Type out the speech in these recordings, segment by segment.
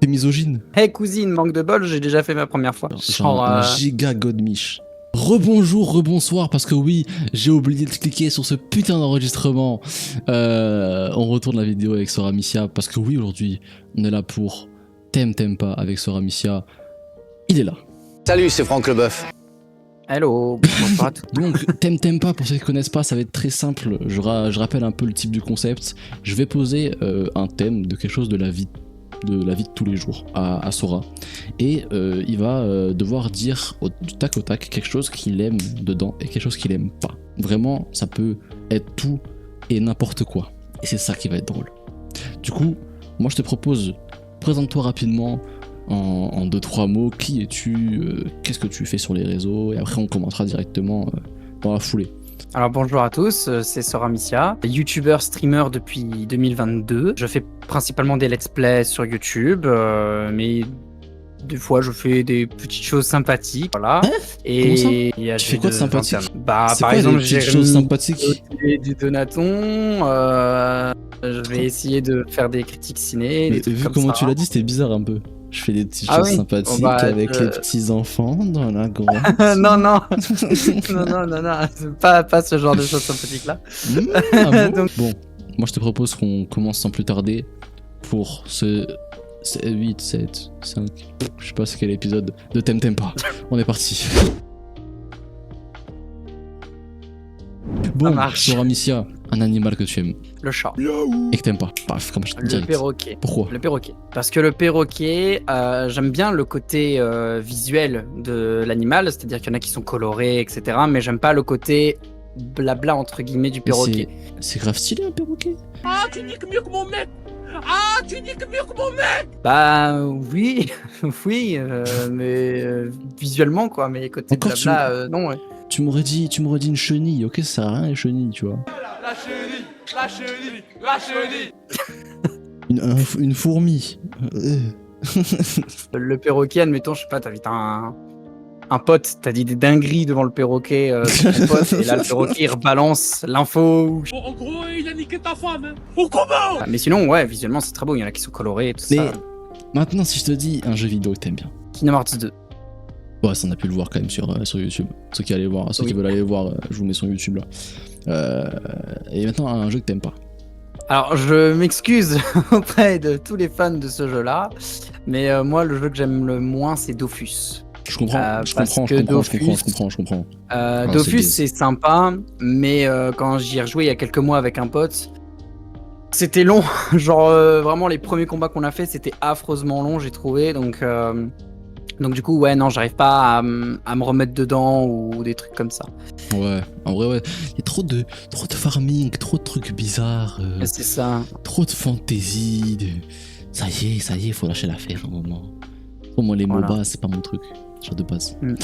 T'es misogyne. Hey cousine, manque de bol, j'ai déjà fait ma première fois. Genre un giga godmiche. Rebonjour, rebonsoir, parce que oui, j'ai oublié de cliquer sur ce putain d'enregistrement. On retourne la vidéo avec Sora Missia, parce que oui, aujourd'hui, on est là pour T'aimes pas avec Sora Missia. Il est là. Salut, c'est Franck Leboeuf. Hello, bonsoir à tous. Donc, T'aimes pas, pour ceux qui connaissent pas, ça va être très simple. Je rappelle un peu le type du concept. Je vais poser un thème de quelque chose de la vie de tous les jours à Sora, et il va devoir dire du tac au tac quelque chose qu'il aime dedans et quelque chose qu'il aime pas. Vraiment, ça peut être tout et n'importe quoi, et c'est ça qui va être drôle. Du coup, moi je te propose, présente-toi rapidement en 2-3 mots. Qui es-tu, qu'est-ce que tu fais sur les réseaux, et après on commentera directement dans la foulée. Alors bonjour à tous, c'est Sora Missia, youtubeur, streamer depuis 2022. Je fais principalement des let's play sur YouTube, mais des fois je fais des petites choses sympathiques, voilà. Comment ça et tu fais quoi de sympathique? Bah C'est par quoi exemple, des j'ai petites choses sympathiques? du Donaton, je vais essayer de faire des critiques ciné. Mais des trucs vu comme comment ça. tu l'as dit, c'était bizarre un peu. Je fais des petites Ah choses oui. sympathiques Bah, avec les petits enfants dans la grotte. non, non, non, pas ce genre de choses sympathiques là. Ah bon. Donc- Bon, moi je te propose qu'on commence sans plus tarder pour ce 8, 7, 5, je sais pas c'est quel épisode de T'aimes pas. On est parti. Bon, marche. Sora Missia, un animal que tu aimes Le chat. et que t'aimes pas. Paf, comme je te Le direct. perroquet. Pourquoi? Le perroquet. Parce que le perroquet, j'aime bien le côté visuel de l'animal, c'est-à-dire qu'il y en a qui sont colorés, etc. Mais j'aime pas le côté blabla entre guillemets du Mais perroquet. c'est grave stylé un perroquet. Ah, tu niques mieux que mon mec. Ah, tu niques mieux que mon mec. Bah oui, oui, mais visuellement quoi. Mais côté Encore blabla, non. Ouais. Tu m'aurais dit une chenille, ok, ça sert à rien les chenilles, tu vois. La chenille, la chenille, la chenille. Une fourmi. Le perroquet, admettons, je sais pas, t'invites un pote, t'as dit des dingueries devant le perroquet, ton pote, et là le perroquet il rebalance l'info. Bon, en gros, il a niqué ta femme, hein. Au comment? Mais sinon, ouais, visuellement c'est très beau, il y en a qui sont colorés et tout Mais ça. maintenant, si je te dis un jeu vidéo que t'aimes bien. Kingdom Hearts 2. Ouais, ça on a pu le voir quand même sur YouTube. Ceux qui Oui. veulent aller voir, je vous mets son YouTube là. Et maintenant, un jeu que t'aimes pas. Alors, je m'excuse auprès de tous les fans de ce jeu-là, mais moi, le jeu que j'aime le moins, c'est Dofus. Je comprends, je parce comprends, que je comprends, je Dofus- comprends, je comprends. Dofus, c'est c'est sympa, mais quand j'y ai rejoué il y a quelques mois avec un pote, c'était long. Genre, vraiment, les premiers combats qu'on a fait, c'était affreusement long, j'ai trouvé. Donc du coup, ouais, non, j'arrive pas à me remettre dedans ou des trucs comme ça. Ouais, en vrai, ouais. Il y a trop de farming, trop de trucs bizarres, C'est ça. trop de fantaisie. Ça y est, faut lâcher l'affaire un moment. Pour moi, les Voilà. MOBA, c'est pas mon truc, genre de base. Mm.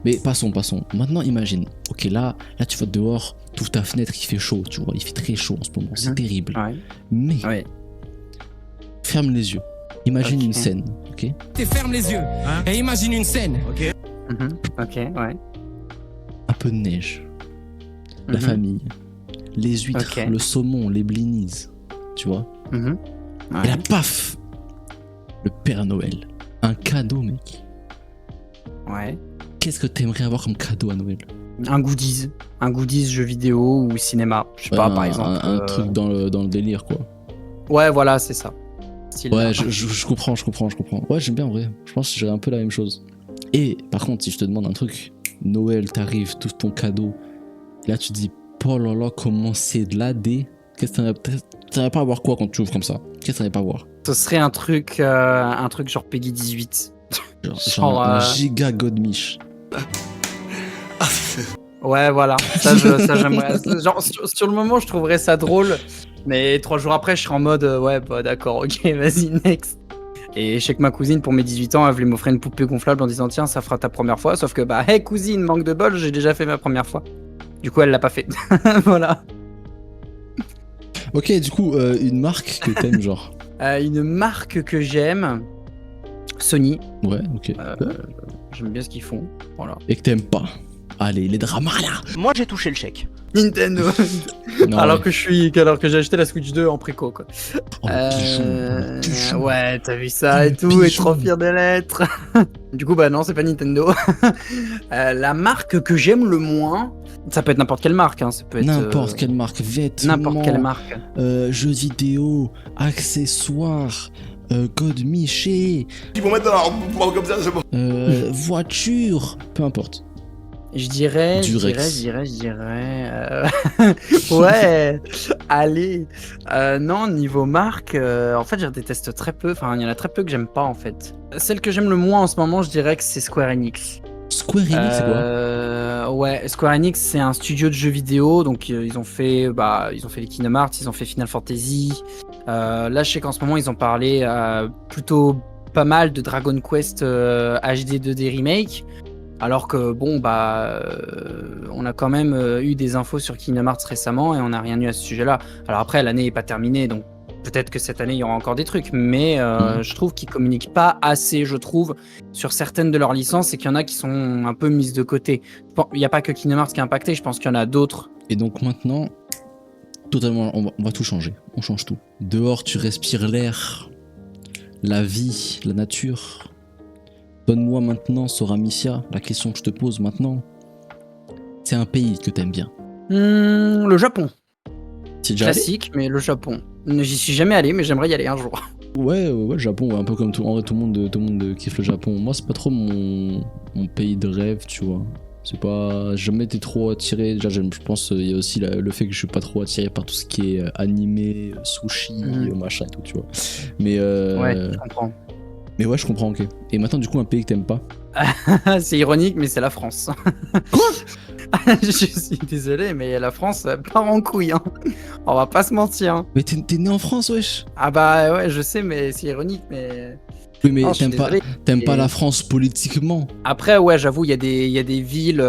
Mais passons. Maintenant, imagine. Ok, là, tu vas dehors, t'ouvres ta fenêtre, il fait chaud, tu vois. Il fait très chaud en ce moment, c'est terrible. Ouais. Mais, Ouais. ferme les yeux. Imagine Ok. une scène, ok? Ferme les yeux et imagine une scène. Mhm. Ok, ouais. Un peu de neige, la Mhm. famille, les huîtres, Ok. le saumon, les blinis, tu vois? Mhm. Et Ouais. là, paf! Le Père Noël. Un cadeau, mec. Ouais. Qu'est-ce que t'aimerais avoir comme cadeau à Noël? Un goodies jeu vidéo ou cinéma. Je sais pas, par exemple. Un truc dans le délire, quoi. Ouais, voilà, c'est ça. Style- Ouais, je comprends. Ouais, j'aime bien en vrai. Je pense que j'aurais un peu la même chose. Et par contre, si je te demande un truc, Noël, t'arrives, tout ton cadeau. Là, tu te dis, oh là là, comment c'est de la D. Qu'est-ce que t'aimerais pas avoir quoi quand tu ouvres comme ça? Qu'est-ce que t'aimerais pas voir? Ce serait un truc genre Peggy 18. Genre un giga godmiche. Ouais, voilà. Ça, j'aimerais. Genre, sur le moment, je trouverais ça drôle. Mais 3 jours après, je serais en mode, ouais, bah d'accord, ok, vas-y, next. Et je sais que ma cousine, pour mes 18 ans, elle voulait m'offrir une poupée gonflable en disant, tiens, ça fera ta première fois. Sauf que, bah, hey cousine, manque de bol, j'ai déjà fait ma première fois. Du coup, elle l'a pas fait. Voilà. Ok, du coup, une marque que t'aimes, genre. Une marque que j'aime, Sony. Ouais, ok. J'aime bien ce qu'ils font. Voilà. Et que t'aimes pas. Allez, les dramas là. Moi j'ai touché le chèque. Nintendo. Non, alors mais- que j'ai acheté la Switch 2 en préco quoi. Oh, le bijou. Ouais, t'as vu ça Oh, et le tout, et bijou. trop fier de l'être. Du coup, bah non, c'est pas Nintendo. La marque que j'aime le moins, ça peut être n'importe quelle marque, hein, ça peut être N'importe quelle marque, vêtements, n'importe quelle marque. jeux vidéo, accessoires, code Miché, Ils vont mettre dans leur bras comme ça, c'est bon. voiture, peu importe. Je dirais. Durex. Ouais, allez. Non, niveau marque, en fait, je déteste très peu. Enfin, il y en a très peu que j'aime pas en fait. Celle que j'aime le moins en ce moment, je dirais que c'est Square Enix. Square Enix, c'est quoi? Ouais, Square Enix, c'est un studio de jeux vidéo. Donc, ils ont fait les Kingdom Hearts, ils ont fait Final Fantasy. Là, je sais qu'en ce moment, ils ont parlé plutôt pas mal de Dragon Quest HD 2D Remake. Alors que bon, on a quand même eu des infos sur Kingdom Hearts récemment et on n'a rien eu à ce sujet-là. Alors après, l'année n'est pas terminée, donc peut-être que cette année il y aura encore des trucs, mais je trouve qu'ils communiquent pas assez, je trouve, sur certaines de leurs licences et qu'il y en a qui sont un peu mises de côté. Il n'y a pas que Kingdom Hearts qui est impacté, je pense qu'il y en a d'autres. Et donc maintenant, totalement, on va tout changer. On change tout. Dehors, tu respires l'air, la vie, la nature. Donne-moi maintenant, Soramicia, la question que je te pose maintenant. C'est un pays que t'aimes bien. Le Japon, C'est déjà allé? classique, mais le Japon. J'y suis jamais allé, mais j'aimerais y aller un jour. Ouais, le Japon, ouais, un peu comme tout. En vrai, tout le monde kiffe le Japon. Moi, c'est pas trop mon pays de rêve, tu vois. C'est pas. J'ai jamais été trop attiré. Déjà, je pense il y a aussi le fait que je suis pas trop attiré par tout ce qui est animé, sushi, machin et tout, tu vois. Mais Ouais, je comprends. mais ouais, je comprends, ok. Et maintenant, du coup, un pays que t'aimes pas? C'est ironique, mais c'est la France. Quoi? Je suis désolé, mais la France part en couille. Hein. On va pas se mentir. Hein. Mais t'es né en France, wesh. Ah bah ouais, je sais, mais c'est ironique, mais. Oui, mais Non, je suis t'aimes pas Et- la France politiquement? Après, ouais, j'avoue, il y a des villes.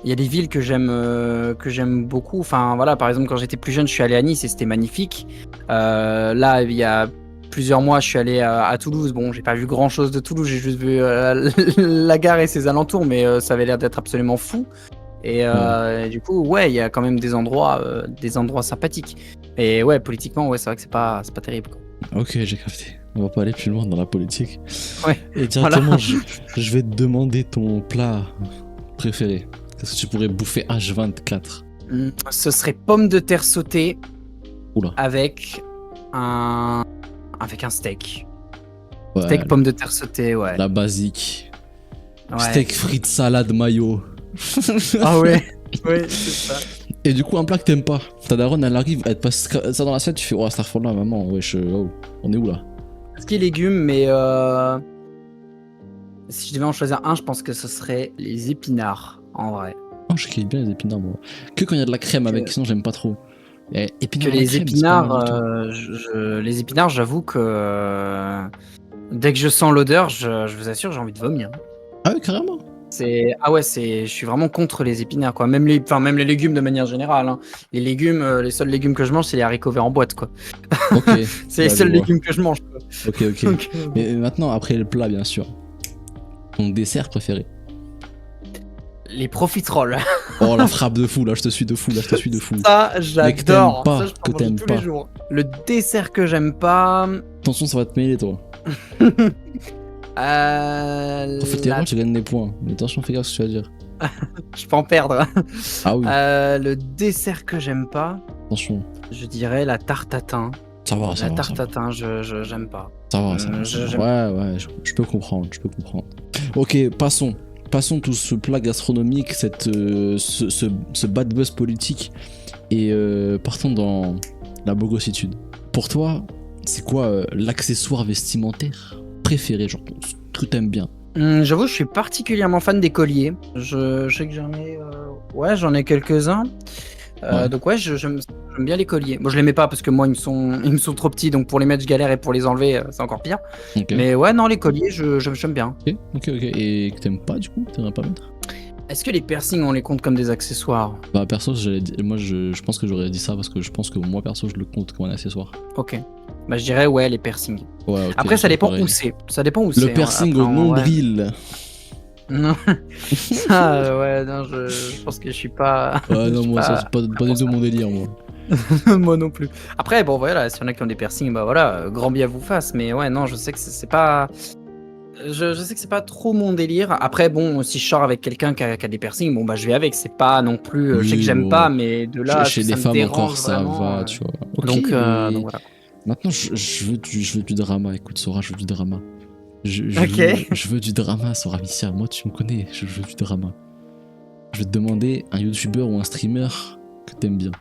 Il y a des villes que j'aime beaucoup. Enfin, voilà, par exemple, quand j'étais plus jeune, je suis allé à Nice et c'était magnifique. Là, il y a plusieurs mois, je suis allé à Toulouse. Bon, j'ai pas vu grand chose de Toulouse, j'ai juste vu la gare et ses alentours, mais ça avait l'air d'être absolument fou. Et du coup, ouais, il y a quand même des endroits sympathiques. Et ouais, politiquement, ouais, c'est vrai que c'est pas terrible. Quoi. Ok, j'ai capté. On va pas aller plus loin dans la politique. Ouais, Et directement, je vais te demander ton plat préféré. Qu'est-ce que tu pourrais bouffer H24? Ce serait pommes de terre sautées Oula. avec un steak. Ouais, Steak pommes de terre sautées, ouais. la basique. Ouais. Steak frites, salade, mayo. Ah ouais, ouais, c'est ça. Et du coup, un plat que t'aimes pas. Ta daronne, elle arrive, elle te passe ça dans l'assiette, tu fais, oh, Starfall là, maman, wesh, oh, on est où là? Ce qui est légumes, mais si je devais en choisir un, je pense que ce serait les épinards, en vrai. Oh, je kiffe bien les épinards, moi. Que quand il y a de la crème avec, sinon j'aime pas trop. Et épinards Que à la les crème, c'est pas épinards, mal du tout. les épinards, j'avoue que dès que je sens l'odeur, je vous assure, j'ai envie de vomir. Ah ouais, carrément. Je suis vraiment contre les épinards, quoi. Même les légumes de manière générale. Hein. Les légumes, les seuls légumes que je mange, c'est les haricots verts en boîte, quoi. Ok. C'est les Bah, seuls je vois. légumes que je mange. Quoi. Ok, ok. Donc, Mais maintenant, après le plat, bien sûr. Ton dessert préféré. les profiteroles. Oh, la frappe de fou, là, je te suis de fou, là, je te suis de fou. Ça, Mais que j'adore. t'aimes pas, Ça, je que peux en manger t'aimes tous pas. les jours. Le dessert que j'aime pas. Attention, ça va te mêler, toi. Profiterole, tu gagnes des points. Mais attention, fais gaffe à ce que tu vas dire. Je peux en perdre. Ah oui, Le dessert que j'aime pas, attention. je dirais la tarte tatin. Ça va, ça La va. Ça tarte tatin, j'aime pas. va, ça va. j'aime- Ouais, je peux comprendre, je peux comprendre. Ok, passons. Passons tout ce plat gastronomique, ce bad buzz politique, et partons dans la bogossitude. Pour toi, c'est quoi l'accessoire vestimentaire préféré, genre ce que t'aimes bien? J'avoue, je suis particulièrement fan des colliers. Je sais que j'en ai quelques-uns. Ouais. Donc ouais, j'aime bien les colliers. Bon, je les mets pas parce que moi, ils me sont trop petits, donc pour les mettre, je galère, et pour les enlever, c'est encore pire. Ok, Mais ouais, non, les colliers, j'aime bien. ok. Et que t'aimes pas, du coup, t'aimerais pas mettre? Est-ce que les piercings, on les compte comme des accessoires? Bah, perso, moi, je pense que j'aurais dit ça parce que je pense que moi, perso, je le compte comme un accessoire. Ok. Bah, je dirais ouais, les piercings. Ouais, ok, Après, ça dépend pareil. où c'est. Ça dépend où c'est. Le piercing Après, au en vrai. nombril. Non. Ah ouais, non, je pense que je suis pas. Ouais, je non, suis moi, ça, pas- c'est pas du tout mon délire, moi. Moi non plus. Après, bon, voilà, s'il y en a qui ont des piercings, bah voilà, grand bien vous fasse. Mais ouais, non, je sais que c'est pas. Je sais que c'est pas trop mon délire. Après, bon, si je sors avec quelqu'un qui a des piercings, bon, bah je vais avec. C'est pas non plus. Je sais que Oui, j'aime bon. pas, mais de là, à ce Chez que les ça me femmes encore, dérange ça vraiment. va, tu vois. Ok, Donc mais voilà. maintenant, je veux du drama. Écoute, Sora, je veux du drama. Ok. Je veux du drama, Sora Missia. Moi, tu me connais, je veux du drama. Je vais te demander un YouTuber ou un streamer que t'aimes bien.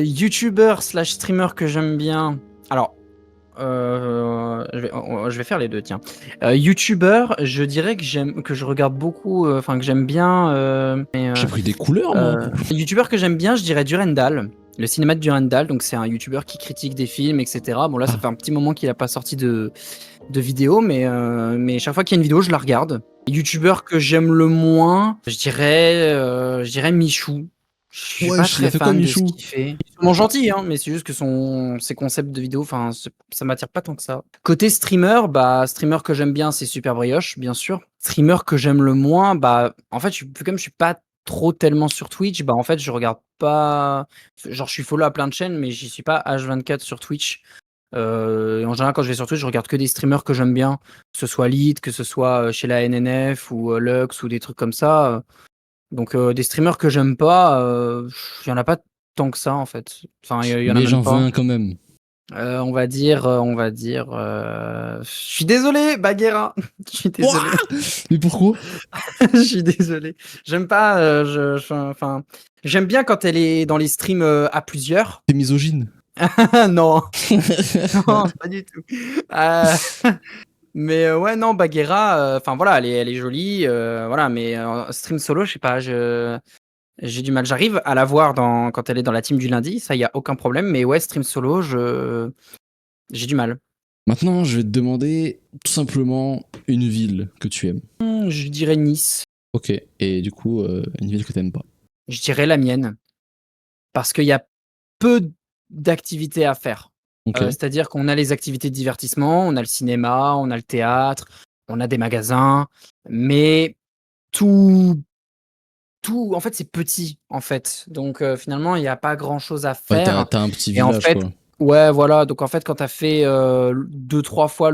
YouTuber slash streamer que j'aime bien. Alors, je vais faire les deux, tiens. YouTuber, je dirais que je regarde beaucoup, enfin que j'aime bien. J'ai pris des couleurs, moi. YouTuber que j'aime bien, je dirais Durandal, le cinéma de Durandal. Donc c'est un YouTuber qui critique des films, etc. Bon là, ça Ah. fait un petit moment qu'il a pas sorti de vidéo, mais chaque fois qu'il y a une vidéo, je la regarde. YouTuber que j'aime le moins, je dirais Michou. Je suis pas Wesh, il a très fait quoi, fan de ce Michou? qu'il fait. Il est sûrement gentil, hein, mais c'est juste que ses concepts de vidéo, enfin, ça m'attire pas tant que ça. Côté streamer, bah, streamer que j'aime bien, c'est Super Brioche, bien sûr. Streamer que j'aime le moins, bah, en fait, comme je suis pas trop tellement sur Twitch, bah, en fait, je regarde pas. Genre, je suis follow à plein de chaînes, mais j'y suis pas H24 sur Twitch. Et en général, quand je vais sur Twitch, je regarde que des streamers que j'aime bien, que ce soit Lid, que ce soit chez la NNF ou Lux ou des trucs comme ça. Donc des streamers que j'aime pas, il y en a pas tant que ça en fait. Enfin, il y en a Mais même j'en veux pas. un quand même. Je suis désolé, Baguera. Je suis désolé. Mais pourquoi? Je suis désolé. J'aime pas. Enfin, j'aime bien quand elle est dans les streams à plusieurs. T'es misogyne. Non, non, pas du tout. Euh, Mais ouais, non, Baguera, enfin voilà, elle est jolie, voilà, mais stream solo, je sais pas, j'ai du mal. J'arrive à la voir quand elle est dans la team du lundi, ça y a aucun problème, mais ouais, stream solo, j'ai du mal. Maintenant, je vais te demander tout simplement une ville que tu aimes. Je dirais Nice, Ok. Et du coup, une ville que t'aimes pas. je dirais la mienne, parce qu'il y a peu d'activités à faire. Ok. C'est-à-dire qu'on a les activités de divertissement, on a le cinéma, on a le théâtre, on a des magasins, mais tout en fait, c'est petit, en fait. Donc, finalement, il y a pas grand-chose à Ouais, faire t'as un petit et en village, fait quoi. ouais, voilà, donc en fait, quand tu as fait, 2-3 fois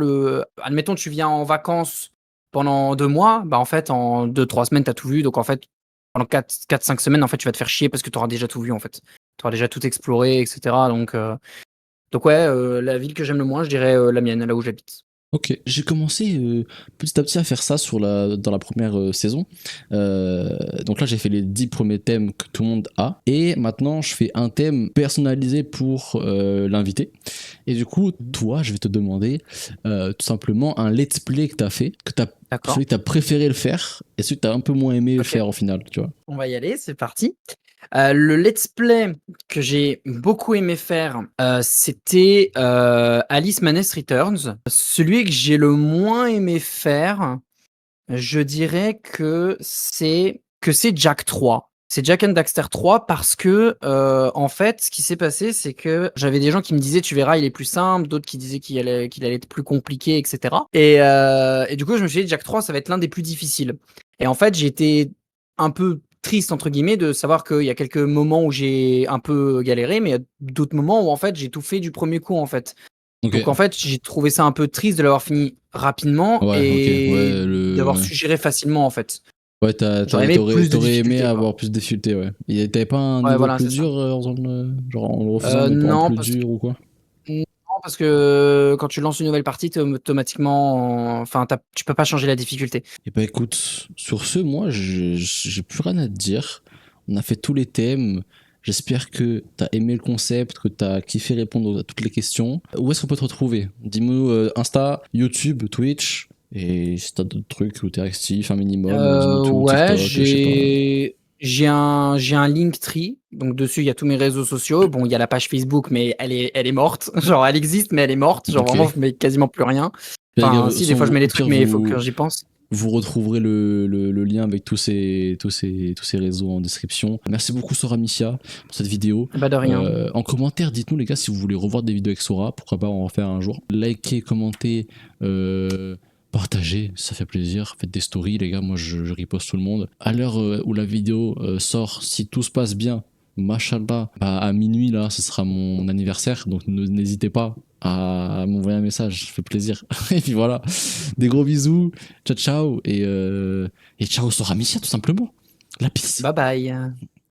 admettons, tu viens en vacances pendant 2 mois, bah, en fait, en 2-3 semaines, tu as tout vu. Donc en fait, pendant 4-5 semaines, en fait, tu vas te faire chier parce que tu auras déjà tout vu, en fait. Tu auras déjà tout exploré et cetera. Donc ouais, la ville que j'aime le moins, je dirais, la mienne, là où j'habite. Ok, j'ai commencé petit à petit à faire ça dans la première saison. Donc là, j'ai fait les 10 premiers thèmes que tout le monde a. Et maintenant, je fais un thème personnalisé pour l'invité. Et du coup, toi, je vais te demander tout simplement un let's play que t'as fait, D'accord. celui que t'as préféré le faire et celui que t'as un peu moins aimé Ok. faire au final, tu vois. On va y aller, c'est parti. Le let's play que j'ai beaucoup aimé faire, c'était Alice Maness Returns. Celui que j'ai le moins aimé faire, je dirais que c'est Jack 3. C'est Jack and Daxter 3 parce que, en fait, ce qui s'est passé, c'est que j'avais des gens qui me disaient: «Tu verras, il est plus simple», d'autres qui disaient qu'il allait être plus compliqué et cetera et du coup, je me suis dit: «Jack 3, ça va être l'un des plus difficiles» et en fait, j'ai été un peu «triste» entre guillemets de savoir qu'il y a quelques moments où j'ai un peu galéré, mais il y a d'autres moments où, en fait, j'ai tout fait du premier coup, en fait. Ok. Donc en fait, j'ai trouvé ça un peu triste de l'avoir fini rapidement Ouais, ok. et Ouais, d'avoir su gérer facilement, en fait. Ouais, J'aurais aimé plus de t'aurais aimé difficultés, quoi. avoir plus de difficultés, ouais. Et t'avais pas un Ouais, niveau voilà, plus c'est ça. dur genre en le refaisant, mais pas en Non, plus dur ou quoi? non, parce que quand tu lances une nouvelle partie, tu automatiquement, enfin, tu peux pas changer la difficulté. Et bah écoute, sur ce, moi, j'ai plus rien à te dire. On a fait tous les thèmes. J'espère que t'as aimé le concept, que t'as kiffé répondre à toutes les questions. Où est-ce qu'on peut te retrouver? Dis-nous Insta, YouTube, Twitch. Et si t'as d'autres trucs où t'es actif, un minimum, dis-nous tout, Ouais, TikTok, je sais pas. j'ai un Linktree, donc dessus il y a tous mes réseaux sociaux. Bon, il y a la page Facebook, mais elle est morte. Genre, elle existe, mais elle est morte. Genre Ok. vraiment, je mets quasiment plus rien. Bien, Enfin, gars, si, des fois je mets au des pire, trucs, mais il faut que j'y pense. vous retrouverez le lien avec tous ces réseaux en description. Merci beaucoup Sora Missia pour cette vidéo. Bah, de rien. En commentaire, dites-nous les gars si vous voulez revoir des vidéos avec Sora, pourquoi pas en refaire un jour. Likez, commentez, partagez, ça fait plaisir. Faites des stories, les gars. Moi, je riposte tout le monde. À l'heure où la vidéo sort, si tout se passe bien, machallah, bah, à minuit, là, ce sera mon anniversaire. Donc, n'hésitez pas à m'envoyer un message. Ça fait plaisir. Et puis voilà. Des gros bisous. Ciao, ciao. Et ciao, Sora Missia, tout simplement. La pisse. Bye bye.